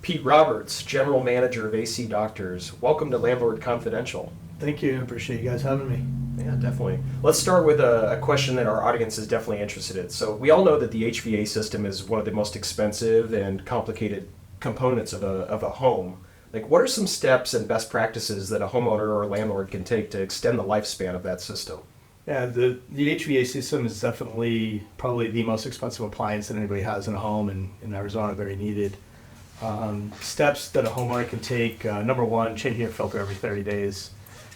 Pete Roberts, General Manager of AC Doctors. Welcome to Landlord Confidential. Thank you. Appreciate you guys having me. Yeah, definitely. Let's start with a question that our audience is definitely interested in. So we all know that the HVAC system is one of the most expensive and complicated components of a home. Like, what are some steps and best practices that a homeowner or a landlord can take to extend the lifespan of that system? Yeah, the HVAC system is definitely probably the most expensive appliance that anybody has in a home, and in Arizona, very needed. Steps that a homeowner can take, number one, changing your filter every 30 days.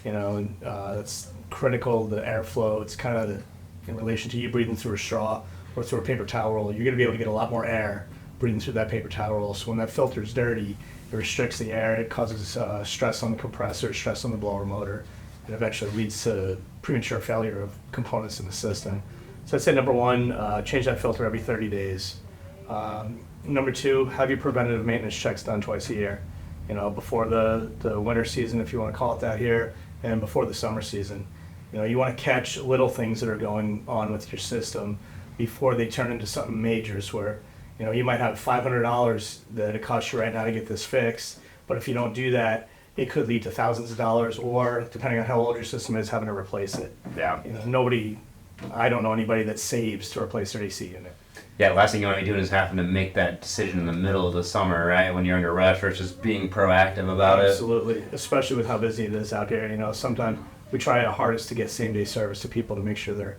And that's critical, the airflow. It's kind of in relation to you breathing through a straw or through a paper towel roll. You're going to be able to get a lot more air breathing through that paper towel roll. So when that filter is dirty, it restricts the air. It causes stress on the compressor, stress on the blower motor, and eventually leads to premature failure of components in the system. So I'd say number one, change that filter every 30 days. Number two, have your preventative maintenance checks done twice a year. Before the winter season, if you want to call it that here, and before the summer season. You want to catch little things that are going on with your system before they turn into something major, where you might have $500 that it costs you right now to get this fixed, but if you don't do that, it could lead to thousands of dollars, or depending on how old your system is, having to replace it. Yeah. I don't know anybody that saves to replace their AC unit. Yeah, the last thing you want to be doing is having to make that decision in the middle of the summer, right? When you're under rush, versus being proactive about it. Absolutely, especially with how busy it is out here. Sometimes we try our hardest to get same-day service to people to make sure they're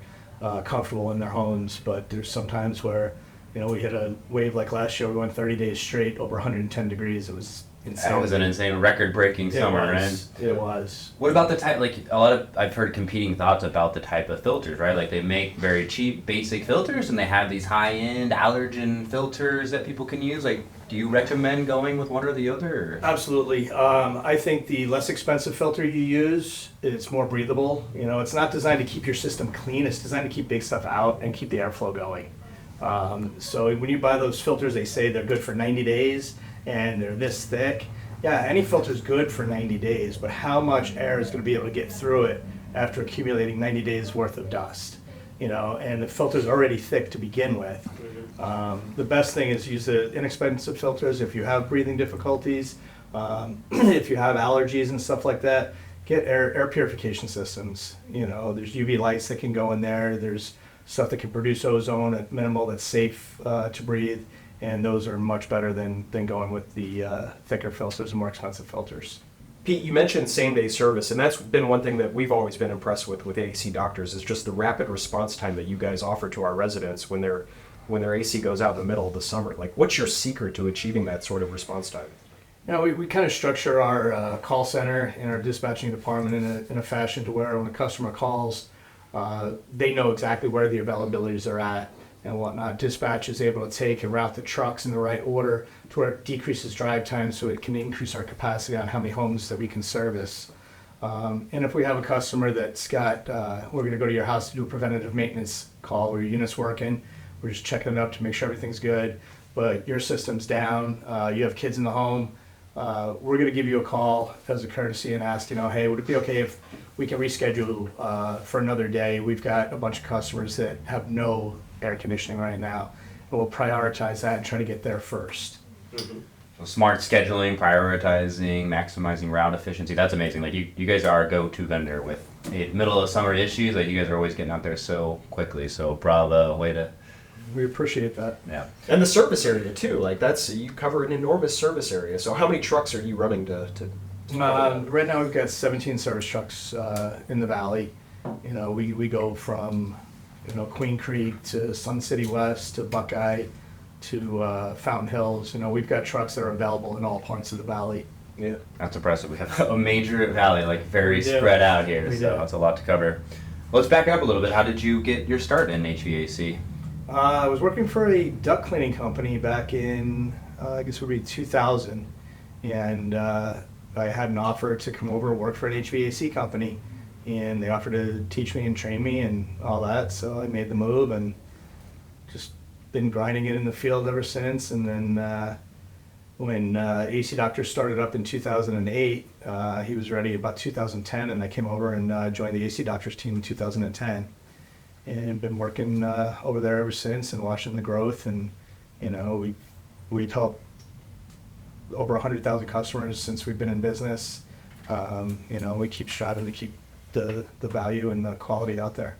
comfortable in their homes, but there's sometimes where, we hit a wave like last year, we went 30 days straight over 110 degrees. It was insane. That was an insane record-breaking summer, right? It was. What about the type, I've heard competing thoughts about the type of filters, right? Like, they make very cheap, basic filters, and they have these high-end allergen filters that people can use. Like, do you recommend going with one or the other? Absolutely. I think the less expensive filter you use, it's more breathable. It's not designed to keep your system clean. It's designed to keep big stuff out and keep the airflow going. So when you buy those filters, they say they're good for 90 days. And they're this thick. Yeah, any filter is good for 90 days, but how much air is going to be able to get through it after accumulating 90 days worth of dust? And the filter's already thick to begin with. The best thing is use the inexpensive filters if you have breathing difficulties, if you have allergies and stuff like that. Get air purification systems. There's UV lights that can go in there. There's stuff that can produce ozone at minimal that's safe to breathe. And those are much better than going with the thicker filters and more expensive filters. Pete, you mentioned same-day service, and that's been one thing that we've always been impressed with AC Doctors, is just the rapid response time that you guys offer to our residents when their AC goes out in the middle of the summer. Like, what's your secret to achieving that sort of response time? We kind of structure our call center and our dispatching department in a fashion to where when a customer calls, they know exactly where the availabilities are at and whatnot. Dispatch is able to take and route the trucks in the right order to where it decreases drive time, so it can increase our capacity on how many homes that we can service. And if we have a customer that's got, we're going to go to your house to do a preventative maintenance call where your unit's working, we're just checking it up to make sure everything's good, but your system's down, you have kids in the home, we're going to give you a call as a courtesy and ask, hey, would it be okay if we can reschedule for another day? We've got a bunch of customers that have no air conditioning right now, and we'll prioritize that and try to get there first. Mm-hmm. So smart scheduling, prioritizing, maximizing route efficiency. That's amazing. Like, you guys are a go-to vendor with middle of summer issues. Like, you guys are always getting out there so quickly. So bravo, way to. We appreciate that. Yeah. And the service area too. Like, you cover an enormous service area. So how many trucks are you running to right now we've got 17 service trucks in the valley. We go from Queen Creek to Sun City West to Buckeye to Fountain Hills. We've got trucks that are available in all parts of the valley. Yeah, that's impressive. We have a major valley, like very spread out here, so that's a lot to cover. Let's back up a little bit. How did you get your start in HVAC? I was working for a duct cleaning company back in, I guess it would be 2000, and I had an offer to come over and work for an HVAC company. And they offered to teach me and train me and all that, so I made the move and just been grinding it in the field ever since. And then when AC Doctor started up in 2008, he was ready about 2010, and I came over and joined the AC Doctors team in 2010. And been working over there ever since and watching the growth. And we've helped over 100,000 customers since we've been in business. We keep striving to keep the value and the quality out there.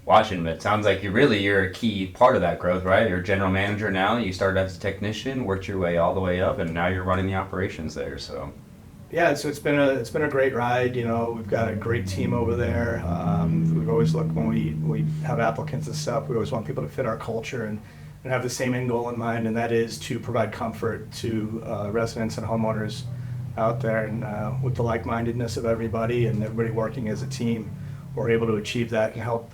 Watching, but it sounds like you're a key part of that growth, right? You're a general manager now. You started as a technician, worked your way all the way up, and now you're running the operations there. So, yeah, so it's been a great ride. We've got a great team over there. We've always looked when we have applicants and stuff. We always want people to fit our culture and have the same end goal in mind, and that is to provide comfort to residents and homeowners out there. And with the like-mindedness of everybody and everybody working as a team, we're able to achieve that and help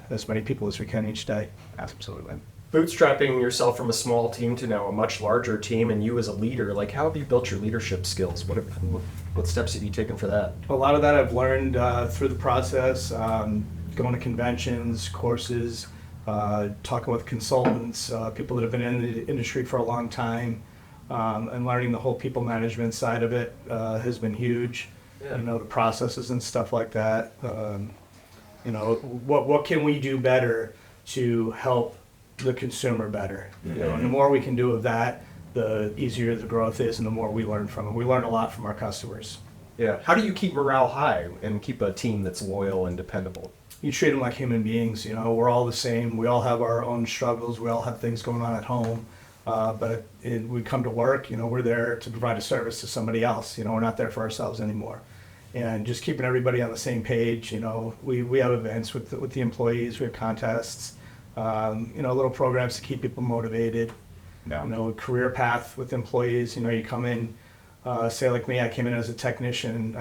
as many people as we can each day. absolutely. Bootstrapping yourself from a small team to now a much larger team, and you as a leader, like how have you built your leadership skills? What steps have you taken for that? A lot of that I've learned through the process, going to conventions, courses, talking with consultants, people that have been in the industry for a long time, and learning the whole people management side of it has been huge. Yeah. The processes and stuff like that. What can we do better to help the consumer better? And the more we can do of that, the easier the growth is, and the more we learn from it. We learn a lot from our customers. Yeah. How do you keep morale high and keep a team that's loyal and dependable? You treat them like human beings. We're all the same. We all have our own struggles. We all have things going on at home. But we come to work, we're there to provide a service to somebody else. We're not there for ourselves anymore. And just keeping everybody on the same page. We have events with the employees. We have contests. Little programs to keep people motivated. Yeah. Career path with employees. You come in, say like me, I came in as a technician.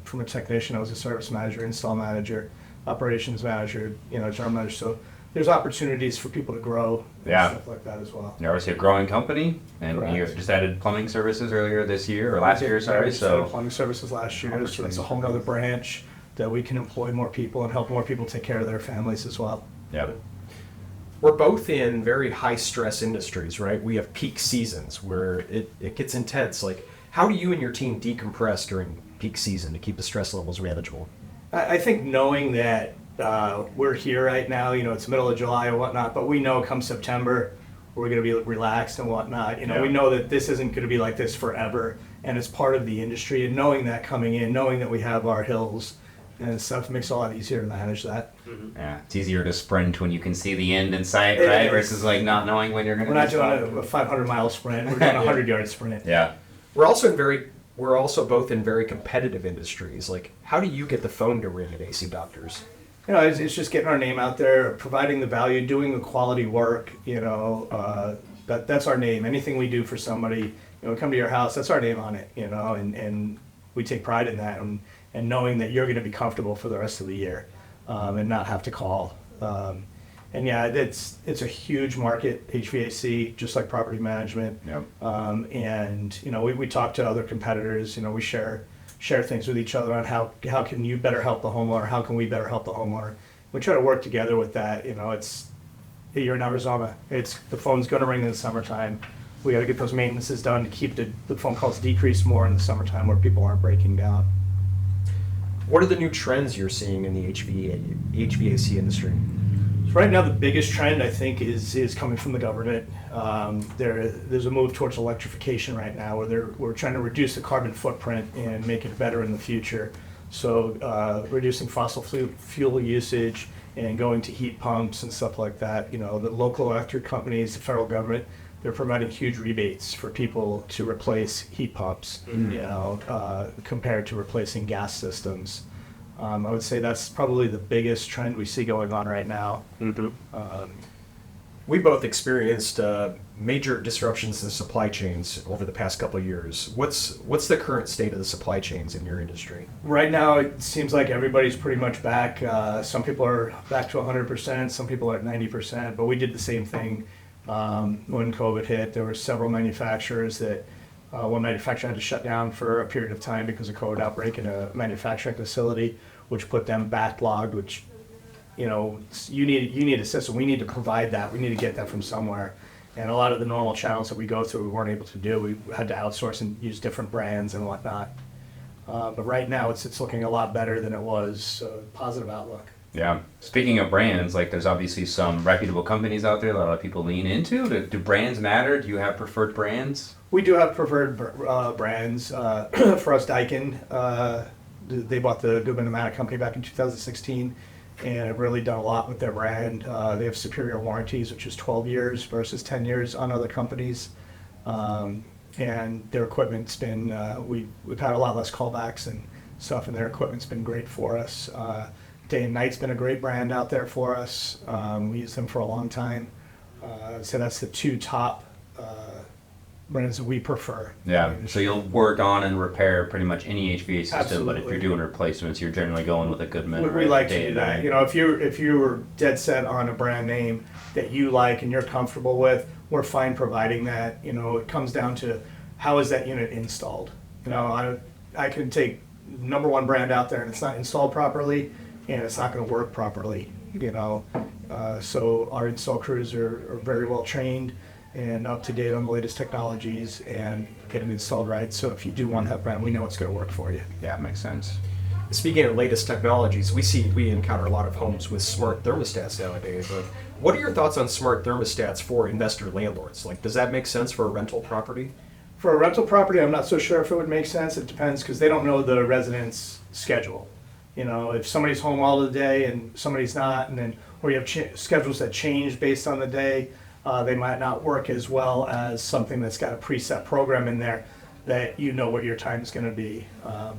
From a technician, I was a service manager, install manager, operations manager, general manager. So there's opportunities for people to grow and Yeah. stuff like that as well. You're obviously a growing company, and Correct. you just added plumbing services earlier this year, or last year, sorry. We started So, plumbing services last year, so that's a whole other branch that we can employ more people and help more people take care of their families as well. yeah. We're both in very high stress industries, right? We have peak seasons where it gets intense. Like, how do you and your team decompress during peak season to keep the stress levels manageable? I think knowing that we're here right now, it's middle of July and whatnot, but we know come September we're going to be relaxed and whatnot. Yeah. We know that this isn't going to be like this forever, and it's part of the industry. And knowing that coming in, knowing that we have our hills and stuff makes it a lot easier to manage that. Yeah, it's easier to sprint when you can see the end in sight, It right? is. Versus like not knowing when you're going to. We're not doing a 500-mile sprint. We're doing a 100-yard sprint. Yeah. We're also both in very competitive industries. Like, how do you get the phone to ring at AC Doctors? It's just getting our name out there, providing the value, doing the quality work. That's our name. Anything we do for somebody, we come to your house, that's our name on it. And we take pride in that, and knowing that you're going to be comfortable for the rest of the year, and not have to call. And yeah, it's a huge market, HVAC, just like property management. Yep. And we talk to other competitors. We share things with each other on how can you better help the homeowner, how can we better help the homeowner. We try to work together with that. You're in Arizona. The phone's going to ring in the summertime. We got to get those maintenances done to keep the phone calls decreased more in the summertime where people aren't breaking down. What are the new trends you're seeing in the HVAC industry? So right now, the biggest trend I think is coming from the government. There's a move towards electrification right now, where we're trying to reduce the carbon footprint and make it better in the future. So reducing fossil fuel usage and going to heat pumps and stuff like that. The local electric companies, the federal government, they're providing huge rebates for people to replace heat pumps. Compared to replacing gas systems. I would say that's probably the biggest trend we see going on right now. We both experienced major disruptions in supply chains over the past couple of years. What's the current state of the supply chains in your industry? Right now, it seems like everybody's pretty much back. Some people are back to 100%, some people are at 90%, but we did the same thing when COVID hit. There were several manufacturers that one manufacturer had to shut down for a period of time because of COVID outbreak in a manufacturing facility, which put them backlogged, which, you need a system. We need to provide that. We need to get that from somewhere. And a lot of the normal channels that we go through, we weren't able to do. We had to outsource and use different brands and whatnot. But right now, it's looking a lot better than it was. Positive outlook. Yeah. Speaking of brands, like there's obviously some reputable companies out there that a lot of people lean into. Do brands matter? Do you have preferred brands? We do have preferred brands. For us, Daikin, they bought the Goodman Pneumatic Company back in 2016 and have really done a lot with their brand. They have superior warranties, which is 12 years versus 10 years on other companies. And their equipment's been, we've had a lot less callbacks and stuff, and their equipment's been great for us. Day and Night's been a great brand out there for us. We use them for a long time. So that's the two top brands that we prefer. Yeah. So you'll work on and repair pretty much any HVAC system, Absolutely. but if you're doing replacements, you're generally going with a Goodman. We like to do that. You know, if you were dead set on a brand name that you like and you're comfortable with, we're fine providing that. You know, it comes down to how is that unit installed. You know, I can take number one brand out there and it's not installed properly and it's not going to work properly. You know, so our install crews are very well trained and up to date on the latest technologies and get it installed right. So if you do want that brand, we know it's going to work for you. Yeah, makes sense. Speaking of latest technologies, we encounter a lot of homes with smart thermostats nowadays. But what are your thoughts on smart thermostats for investor landlords? Like, does that make sense for a rental property? For a rental property, I'm not so sure if it would make sense. It depends because they don't know the resident's schedule. You know, if somebody's home all the day and somebody's not, and then or you have schedules that change based on the day, they might not work as well as something that's got a preset program in there that you know what your time is going to be.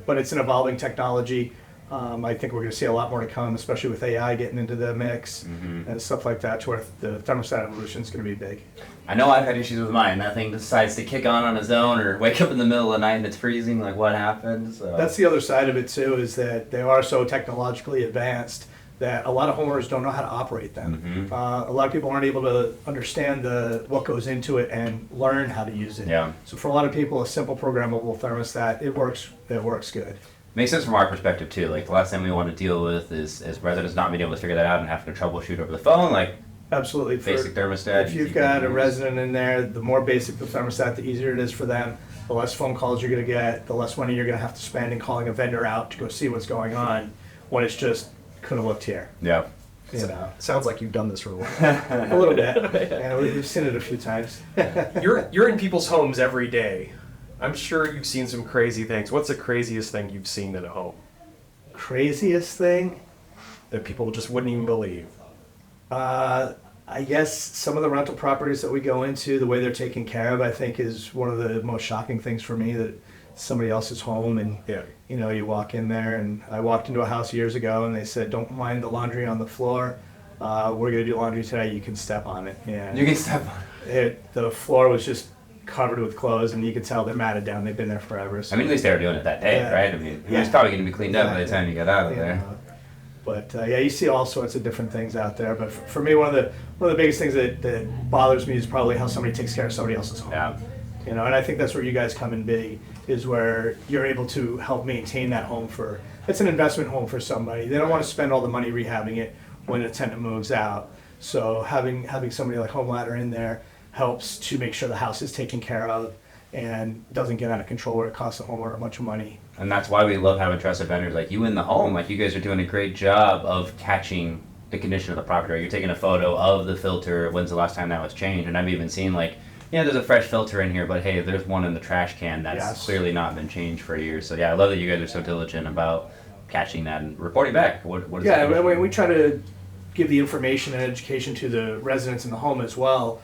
But it's an evolving technology. I think we're going to see a lot more to come, especially with AI getting into the mix and stuff like that, to where the thermostat evolution is going to be big. I know I've had issues with mine. That thing decides to kick on its own or wake up in the middle of the night and it's freezing. Like, what happens? That's the other side of it, too, is that they are so technologically advanced that a lot of homeowners don't know how to operate them. A lot of people aren't able to understand what goes into it and learn how to use it. Yeah. So for a lot of people, a simple programmable thermostat, it works good. Makes sense from our perspective too. Like the last thing we want to deal with is residents not being able to figure that out and having to troubleshoot over the phone. Like Absolutely. basic thermostat. If you've got a resident in there, the more basic the thermostat, the easier it is for them. The less phone calls you're going to get, the less money you're going to have to spend in calling a vendor out to go see what's going on when it's just could have looked here. Yeah. You know, Sounds like you've done this for a while. a little bit. Yeah, we've seen it a few times. You're in people's homes every day. I'm sure you've seen some crazy things. What's the craziest thing you've seen in a home Craziest thing? that people just wouldn't even believe? I guess some of the rental properties that we go into, the way they're taken care of, I think is one of the most shocking things for me, that somebody else's home and Yeah. you know, you walk in there, and I walked into a house years ago and they said, don't mind the laundry on the floor. We're gonna do laundry today, you can step on it. And You can step on. the floor was just covered with clothes and you could tell they're matted down, they've been there forever. So, I mean, at least they were doing it that day, Yeah. right? I mean, Yeah. it's probably going to be cleaned up by the time you get out of you there. know, but yeah, you see all sorts of different things out there. But for me, one of the biggest things that bothers me is probably how somebody takes care of somebody else's home. Yeah. You know, and I think that's where you guys come in big, is where you're able to help maintain that home it's an investment home for somebody. They don't want to spend all the money rehabbing it when a tenant moves out. So having somebody like Home Ladder in there helps to make sure the house is taken care of and doesn't get out of control where it costs the homeowner a bunch of money. And that's why we love having trusted vendors like you in the home. Like you guys are doing a great job of catching the condition of the property. Right? You're taking a photo of the filter, when's the last time that was changed. And I've even seen like, yeah, there's a fresh filter in here, but hey, there's one in the trash can that's Yes. clearly not been changed for years. So yeah, I love that you guys are so diligent about catching that and reporting back. What is Yeah, that? I mean, we try to give the information and education to the residents in the home as well,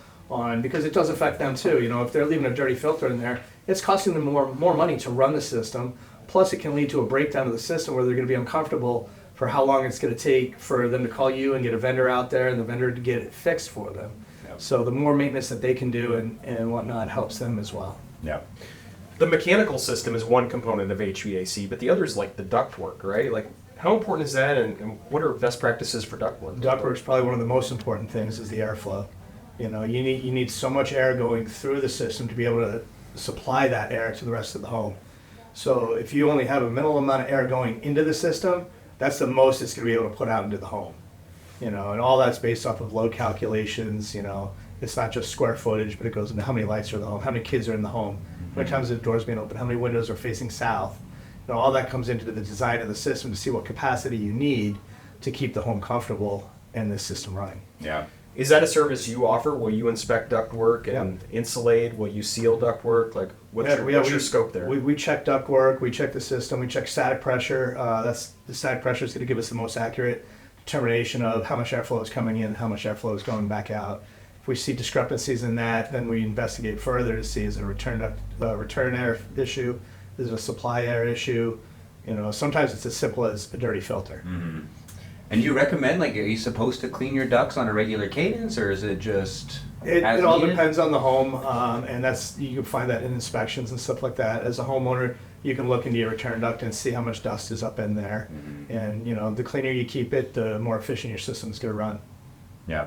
because it does affect them too. You know, if they're leaving a dirty filter in there, it's costing them more money to run the system. Plus, it can lead to a breakdown of the system where they're going to be uncomfortable for how long it's going to take for them to call you and get a vendor out there and the vendor to get it fixed for them. Yep. So the more maintenance that they can do and whatnot helps them as well. Yeah. The mechanical system is one component of HVAC, but the other is like the duct work, right? Like, how important is that, and what are best practices for duct work? Ductwork's probably one of the most important things is the airflow. You know, you need so much air going through the system to be able to supply that air to the rest of the home. So if you only have a minimal amount of air going into the system, that's the most it's going to be able to put out into the home. You know, and all that's based off of load calculations. You know, it's not just square footage, but it goes into how many lights are in the home, how many kids are in the home, how many times the door's being open, how many windows are facing south. You know, all that comes into the design of the system to see what capacity you need to keep the home comfortable and the system running. Yeah. Is that a service you offer? Will you inspect ductwork and insulate? Will you seal ductwork? Like, what's your scope there? We check ductwork, we check the system, we check static pressure. The static pressure is going to give us the most accurate determination of how much airflow is coming in, how much airflow is going back out. If we see discrepancies in that, then we investigate further to see is it a return air issue, is it a supply air issue. Sometimes it's as simple as a dirty filter. Mm-hmm. And you recommend, like, are you supposed to clean your ducts on a regular cadence, or is it just It as all needed? depends on the home, and you can find that in inspections and stuff like that. As a homeowner, you can look into your return duct and see how much dust is up in there. Mm-hmm. And the cleaner you keep it, the more efficient your system's going to run. Yeah.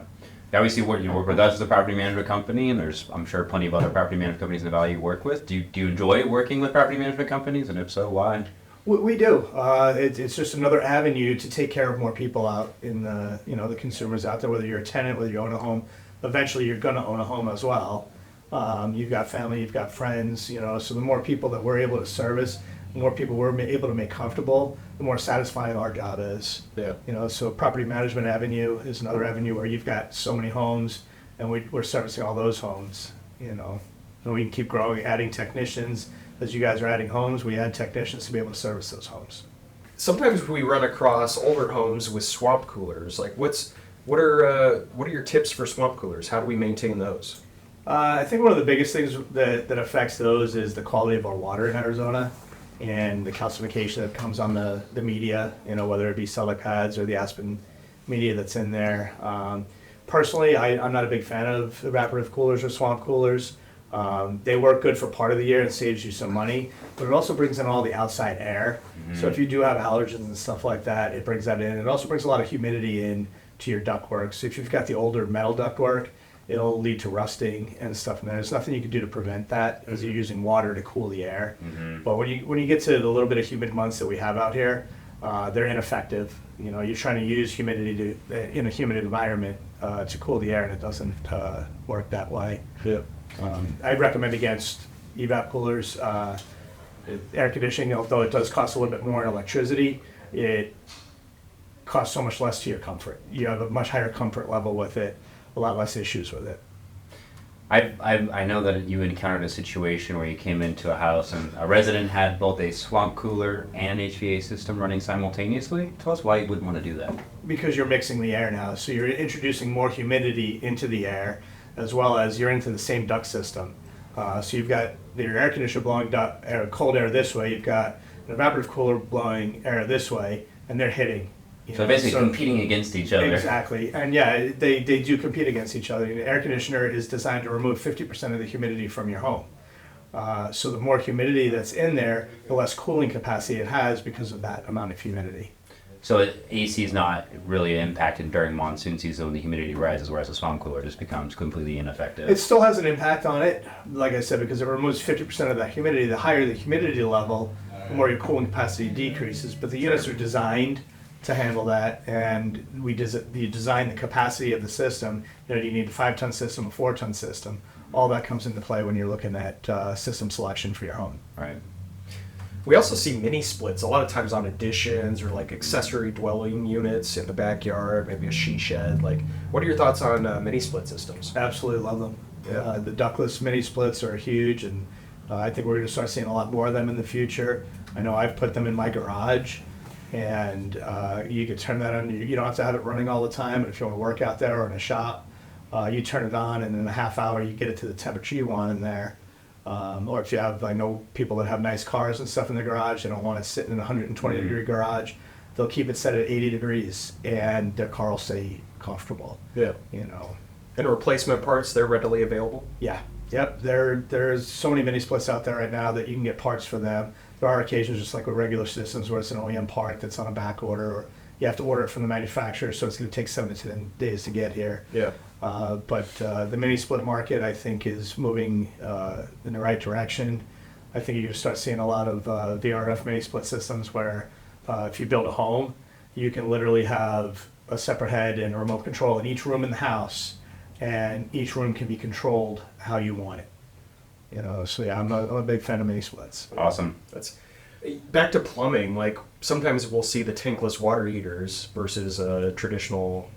Obviously, you work with us as a property management company, and there's, I'm sure, plenty of other property management companies in the valley you work with. Do you enjoy working with property management companies, and if so, why? We do. It's just another avenue to take care of more people out in the consumers out there. Whether you're a tenant, whether you own a home, eventually you're going to own a home as well. You've got family, you've got friends. So the more people that we're able to service, the more people we're able to make comfortable, the more satisfying our job is. Yeah. So property management avenue is another avenue where you've got so many homes, and we're servicing all those homes. And we can keep growing, adding technicians. As you guys are adding homes, we add technicians to be able to service those homes. Sometimes we run across older homes with swamp coolers. Like, what are your tips for swamp coolers? How do we maintain those? I think one of the biggest things that affects those is the quality of our water in Arizona and the calcification that comes on the media, whether it be silicates or the aspen media that's in there. Personally, I'm not a big fan of evaporative coolers or swamp coolers. They work good for part of the year and saves you some money, but it also brings in all the outside air. So if you do have allergens and stuff like that, it brings that in. It also brings a lot of humidity in to your ductwork. So if you've got the older metal ductwork, it'll lead to rusting and stuff. And there's nothing you can do to prevent that as you're using water to cool the air. But when you get to the little bit of humid months that we have out here, they're ineffective. You're trying to use humidity in a humid environment to cool the air, and it doesn't work that way. Yeah. I'd recommend against evap coolers. Air conditioning, although it does cost a little bit more in electricity, it costs so much less to your comfort. You have a much higher comfort level with it, a lot less issues with it. I know that you encountered a situation where you came into a house and a resident had both a swamp cooler and an HVAC system running simultaneously. Tell us why you wouldn't want to do that. Because you're mixing the air now, so you're introducing more humidity into the air, as well as you're into the same duct system. So you've got your air conditioner blowing cold air this way, you've got an evaporative cooler blowing air this way, and they're hitting. So basically competing against each other. Exactly. And yeah, they do compete against each other. The air conditioner is designed to remove 50% of the humidity from your home. So the more humidity that's in there, the less cooling capacity it has because of that amount of humidity. So AC is not really impacted during monsoon season when the humidity rises, whereas a swamp cooler just becomes completely ineffective. It still has an impact on it, like I said, because it removes 50% of that humidity. The higher the humidity level, the more your cooling capacity decreases. But the units are designed to handle that, and you design the capacity of the system. Do you need a 5-ton system, a 4-ton system? All that comes into play when you're looking at system selection for your home. Right. We also see mini splits a lot of times on additions or like accessory dwelling units in the backyard, maybe a she shed. Like, what are your thoughts on mini split systems? Absolutely love them. Yeah. The ductless mini splits are huge, and I think we're going to start seeing a lot more of them in the future. I know I've put them in my garage, and you can turn that on. You don't have to have it running all the time, but if you want to work out there or in a shop, you turn it on, and in a half hour you get it to the temperature you want in there. Or if you have, I know people that have nice cars and stuff in their garage, they don't want to sit in a 120 degree garage, they'll keep it set at 80 degrees and their car will stay comfortable. Yeah. And replacement parts, they're readily available? Yeah. Yep. There's so many mini splits out there right now that you can get parts for them. There are occasions, just like with regular systems, where it's an OEM part that's on a back order, or you have to order it from the manufacturer, so it's going to take 7 to 10 days to get here. Yeah. But the mini split market, I think, is moving in the right direction. I think you're going to start seeing a lot of VRF mini split systems where if you build a home, you can literally have a separate head and a remote control in each room in the house, and each room can be controlled how you want it. So yeah, I'm a big fan of mini splits. Awesome. Back to plumbing, like sometimes we'll see the tankless water heaters versus a traditional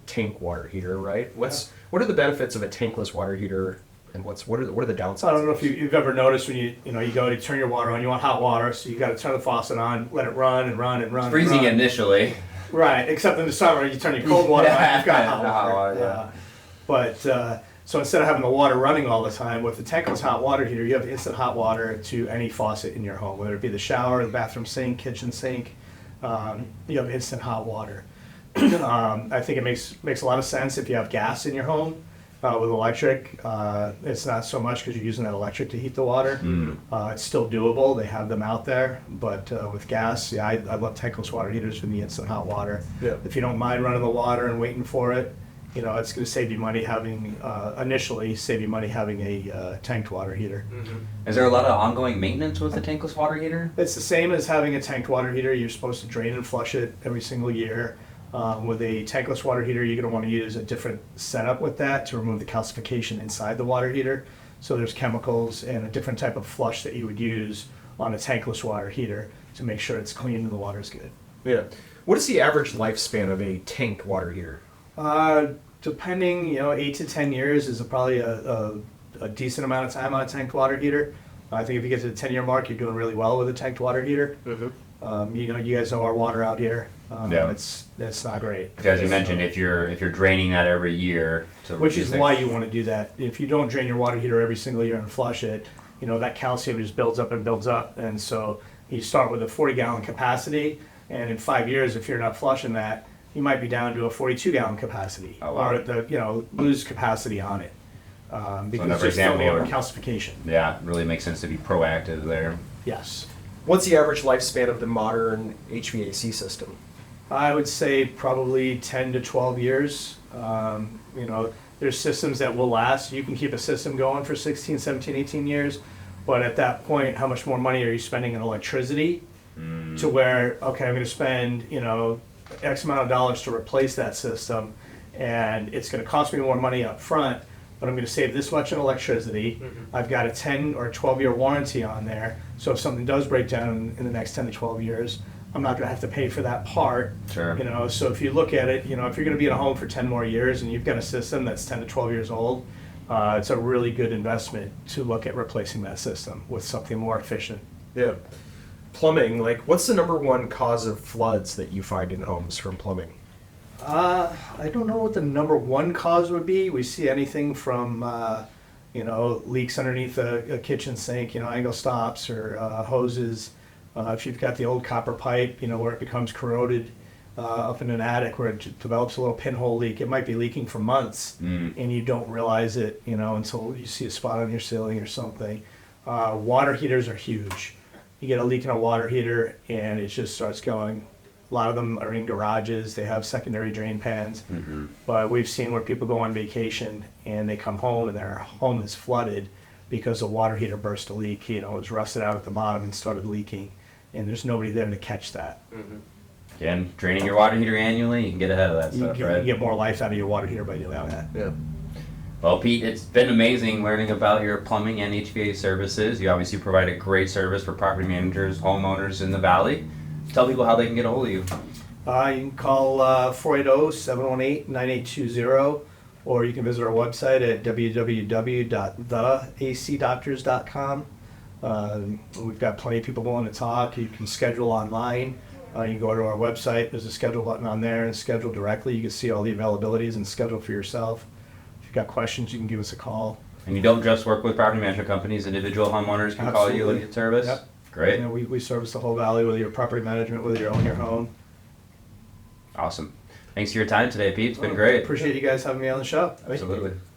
tank water heater, right? What are the benefits of a tankless water heater, and what are the downsides? I don't know if you've ever noticed when you go to turn your water on, you want hot water, so you got to turn the faucet on, let it run and run and run. It's freezing and run. initially. Right, except in the summer, you turn your cold water on, you've got hot Hot water. water, yeah. So instead of having the water running all the time, with the tankless hot water heater, you have instant hot water to any faucet in your home, whether it be the shower, the bathroom sink, kitchen sink. You have instant hot water. I think it makes a lot of sense if you have gas in your home. With electric, it's not so much because you're using that electric to heat the water. It's still doable. They have them out there. But with gas, yeah, I love tankless water heaters for the instant hot water. Yeah. If you don't mind running the water and waiting for it, it's going to save you money having, initially save you money having a tanked water heater. Is there a lot of ongoing maintenance with the tankless water heater? It's the same as having a tanked water heater. You're supposed to drain and flush it every single year. With a tankless water heater, you're going to want to use a different setup with that to remove the calcification inside the water heater. So there's chemicals and a different type of flush that you would use on a tankless water heater to make sure it's clean and the water's good. Yeah. What is the average lifespan of a tanked water heater? Depending, 8 to 10 years is probably a decent amount of time on a tanked water heater. I think if you get to the 10-year mark, you're doing really well with a tanked water heater. You guys know our water out here. Yeah. It's not great. As you mentioned, if you're draining that every year, Which is why you want to do that. If you don't drain your water heater every single year and flush it, that calcium just builds up and builds up. And so you start with a 40-gallon capacity, and in 5 years, if you're not flushing that, you might be down to a 42-gallon capacity, Oh, wow. or lose capacity on it. Because another it's just example- calcification. Yeah, it really makes sense to be proactive there. Yes. What's the average lifespan of the modern HVAC system? I would say probably 10 to 12 years. There's systems that will last. You can keep a system going for 16, 17, 18 years, but at that point, how much more money are you spending on electricity to where, okay, I'm going to spend, X amount of dollars to replace that system, and it's going to cost me more money up front, but I'm going to save this much in electricity. I've got a 10 or 12-year warranty on there, so if something does break down in the next 10 to 12 years, I'm not going to have to pay for that part. Sure. So if you look at it, if you're going to be in a home for 10 more years and you've got a system that's 10 to 12 years old, it's a really good investment to look at replacing that system with something more efficient. Yeah. Plumbing, what's the number one cause of floods that you find in homes from plumbing? I don't know what the number one cause would be. We see anything from, leaks underneath a kitchen sink, angle stops or hoses. If you've got the old copper pipe, where it becomes corroded up in an attic where it develops a little pinhole leak, it might be leaking for months and you don't realize it, until you see a spot on your ceiling or something. Water heaters are huge. You get a leak in a water heater and it just starts going. A lot of them are in garages. They have secondary drain pans. But we've seen where people go on vacation and they come home and their home is flooded because the water heater burst a leak. It was rusted out at the bottom and started leaking. And there's nobody there to catch that. Again, draining your water heater annually, you can get ahead of that You stuff, can right? get more life out of your water heater by doing that. Yeah. Well, Pete, it's been amazing learning about your plumbing and HVAC services. You obviously provide a great service for property managers, homeowners in the valley. Tell people how they can get a hold of you. You can call 480-718-9820, or you can visit our website at www.theacdoctors.com. We've got plenty of people willing to talk. You can schedule online. You can go to our website. There's a schedule button on there and schedule directly. You can see all the availabilities and schedule for yourself. If you've got questions, you can give us a call. And you don't just work with property management companies, individual homeowners can call you and get service? Yep. Great. We service the whole valley, whether you're property management, whether you own your home. Awesome. Thanks for your time today, Pete. It's been great. Appreciate you guys having me on the show. Absolutely.